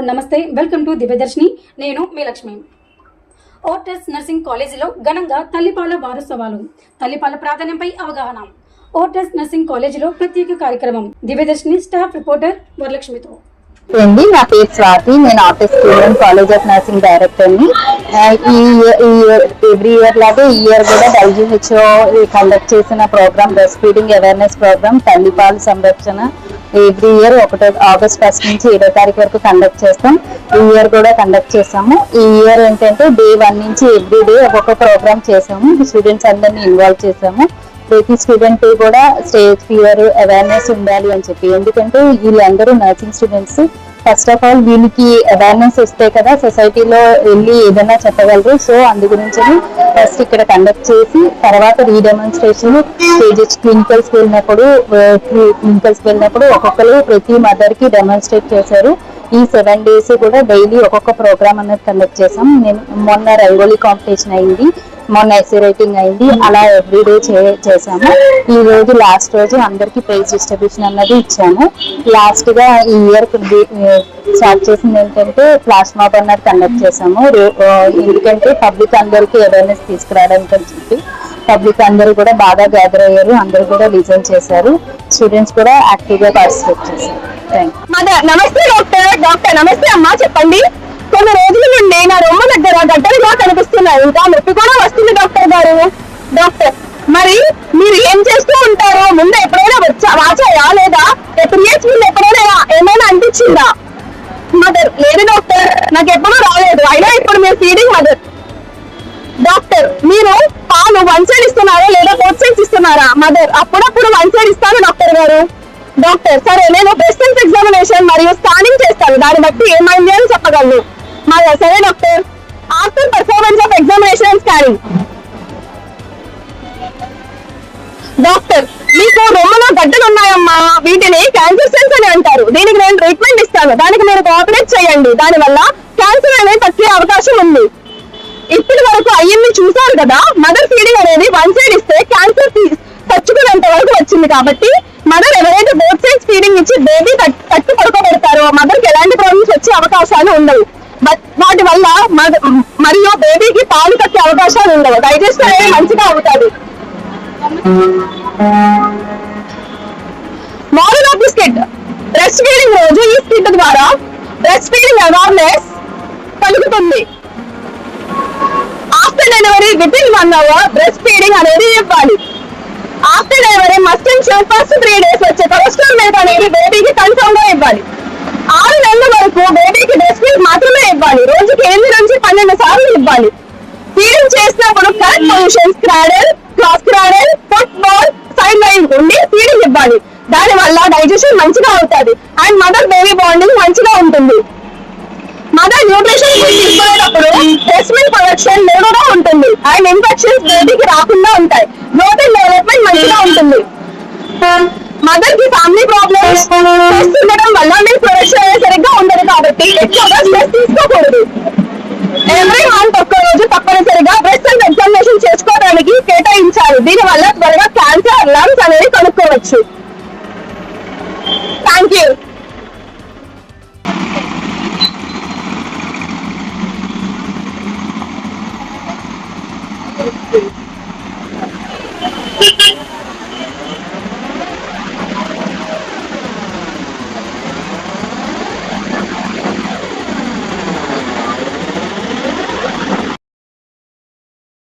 నమస్తే, welcome to Divyadarshini. నేను మీ Lakshmi. Voters nursing కాలేజీలో ఘనంగా తల్లిపాల వారోత్సవాలు, తల్లిపాల ప్రాధాన్యంపై అవగాహన. ఓటర్స్ నర్సింగ్ కాలేజీలో ప్రత్యేక కార్యక్రమం. దివ్యదర్శిని స్టాఫ్ రిపోర్టర్ వరలక్ష్మితో. నా పేరు స్వాతి. నేను artist student college of nursing డైరెక్టర్ని. ఎవ్రీ ఇయర్ లాగే ఈ ఇయర్ కూడా WHO కండక్ట్ చేసిన programme breastfeeding awareness programme తల్లిపాల సంరక్షణ ఎవ్రీ ఇయర్ 1 ఆగస్ట్ 1 నుంచి 7వ తారీఖు వరకు కండక్ట్ చేస్తాం. ఈ ఇయర్ కూడా కండక్ట్ చేసాము. ఈ ఇయర్ ఏంటంటే డే 1 నుంచి ఎవ్రీ డే ఒక్కొక్క ప్రోగ్రామ్ చేసాము. స్టూడెంట్స్ అందరినీ ఇన్వాల్వ్ చేసాము. ప్రతి స్టూడెంట్ కూడా స్టేజ్ ఫియర్ అవేర్నెస్ ఉండాలి అని చెప్పి, ఎందుకంటే వీళ్ళందరూ nursing students. First of all వీళ్ళకి అవేర్నెస్ వస్తే కదా సొసైటీలో వెళ్ళి ఏదైనా చెప్పగలరు. సో అందు గురించి ఫస్ట్ ఇక్కడ కండక్ట్ చేసి తర్వాత రీడెమాన్స్ట్రేషన్ స్టేజెస్ క్లినికల్స్కి వెళ్ళినప్పుడు ఒక్కొక్కరు ప్రతి మదర్ కి డెమాన్స్ట్రేట్ చేశారు. ఈ 7 days కూడా డైలీ ఒక్కొక్క ప్రోగ్రామ్ అనేది కండక్ట్ చేసాం. మొన్న రంగోలీ కాంపిటీషన్ అయింది, మొన్న ఎస్సే రైటింగ్ అయింది. అలా ఎవ్రీడే చేసాము. ఈ రోజు లాస్ట్ రోజు అందరికి ప్రైజ్ డిస్ట్రిబ్యూషన్ అన్నది ఇచ్చాము. లాస్ట్ గా ఈ ఇయర్ స్టార్ట్ చేసింది ఏంటంటే ఫ్లాష్ మాబ్ అన్నది కండక్ట్ చేసాము. ఎందుకంటే పబ్లిక్ అందరికీ అవేర్నెస్ తీసుకురావడానికి అని చెప్పి పబ్లిక్ అందరూ కూడా బాగా గ్యాదర్ అయ్యారు. అందరూ కూడా లిజన్ చేశారు. స్టూడెంట్స్ కూడా యాక్టివ్ గా పార్టిసిపేట్ చేశారు. నమస్తే డాక్టర్. నమస్తే అమ్మా, చెప్పండి. కొన్ని రోజుల నుండి నా రొమ్మ దగ్గర గడ్డలుగా కనిపిస్తున్నాయి, ఇంకా నొప్పి కూడా వస్తుంది డాక్టర్ గారు. డాక్టర్, మరి మీరు ఏం చేస్తూ ఉంటారో ముందు ఎప్పుడైనా వాచాయా లేదా పీరియడ్స్ ముందు ఎప్పుడైనా ఏమైనా అనిపించిందా? మదర్, లేదు డాక్టర్, నాకు ఎప్పుడూ రాలేదు. అయినా ఇప్పుడు మీరు ఫీడింగ్ మదర్. డాక్టర్, మీరు పాలు 1 side ఇస్తున్నారా లేదా both sides ఇస్తున్నారా? మదర్, అప్పుడప్పుడు 1 side ఇస్తాను డాక్టర్ గారు. డాక్టర్, సరే, నేను బ్రెస్ట్ ఎగ్జామినేషన్ మరియు స్కానింగ్ చేస్తాను, దాన్ని బట్టి ఏమైంది అని చెప్పగలను. మదర్, సరే doctor. After performance of examination and scanning. Doctor, మీకు రొమ్మలో గడ్డలు ఉన్నాయమ్మా, వీటిని క్యాన్సర్ సెల్స్ అని అంటారు. దీనికి నేను ట్రీట్మెంట్ ఇస్తాను, దానికి మీరు కోఆపరేట్ చేయండి. దానివల్ల క్యాన్సర్ అనేది తగ్గే అవకాశం ఉంది. ఇప్పటి వరకు అయ్యింది చూసారు కదా. మదర్ ఫీడింగ్ అనేది 1 side ఇస్తే క్యాన్సర్ తచ్చుకునేంత వరకు వచ్చింది. కాబట్టి మదర్ ఎవరైతే బోత్ సైడ్స్ ఫీడింగ్ ఇచ్చి బేబీ తట్టు పడుకోబెడతారో మదర్ కి ఎలాంటి ప్రాబ్లమ్స్ వచ్చే అవకాశాలు ఉండవు. వాటి వల్ల మరియు బేబీకి పాలు తక్కే అవకాశాలు ఉండవు. డైజెస్ట్ అనేది మంచిగా అవుతుంది. Moral of the skit. Breast feeding రోజు ఈ స్కిట్ ద్వారా బ్రెస్ట్ ఫీడింగ్ అవేర్నెస్ కలుగుతుంది. After delivery within 1 hour breast feeding అనేది ఇవ్వాలి. After delivery must and should first 3 days వచ్చే కొలెస్ట్రాల్ మిల్క్ అనేది బేబీకి కన్ఫర్మ్ గా ఇవ్వాలి. 6 నెలల వరకు బేబీకి బ్రెస్ట్ మిల్క్ మాత్రమే ఇవ్వాలి. రోజుకి 8 నుంచి 12 సార్లు ఇవ్వాలి. ఫీడింగ్ చేసినప్పుడు correct position cradle, cross cradle, foot ball, side line ఉండి ఫీడింగ్ ఇవ్వాలి. దాని వల్ల డైజెషన్ మంచిగా అవుతుంది అండ్ మదర్ బేబీ బాండింగ్ మంచిగా ఉంటుంది. మదర్ న్యూట్రిషన్ తీసుకునేటప్పుడు బ్రెస్ట్ మిల్క్ ప్రొడక్షన్ మెరుగుగా ఉంటుంది అండ్ ఇన్ఫెక్షన్స్ బేబీకి రాకుండా ఉంటాయి. గ్రోత్ అండ్ డెవలప్మెంట్ మంచిగా ఉంటుంది. మదర్ కి ఫ్యామిలీ ప్రాబ్లమ్స్ ఉండడం వల్ల మిల్క్ ప్రొడక్షన్ సరిగ్గా ఉండదు. కాబట్టి ఎక్కువగా స్ట్రెస్ తీసుకోకూడదు. ఎవ్రీ మంత్ ఒక్క రోజు తప్పనిసరిగా బ్రెస్ట్ అండ్ ఎగ్జామినేషన్ చేసుకోవడానికి కేటాయించాలి. దీని వల్ల త్వరగా క్యాన్సర్ లంగ్స్ అనేది కనుక్కోవచ్చు. Thank you.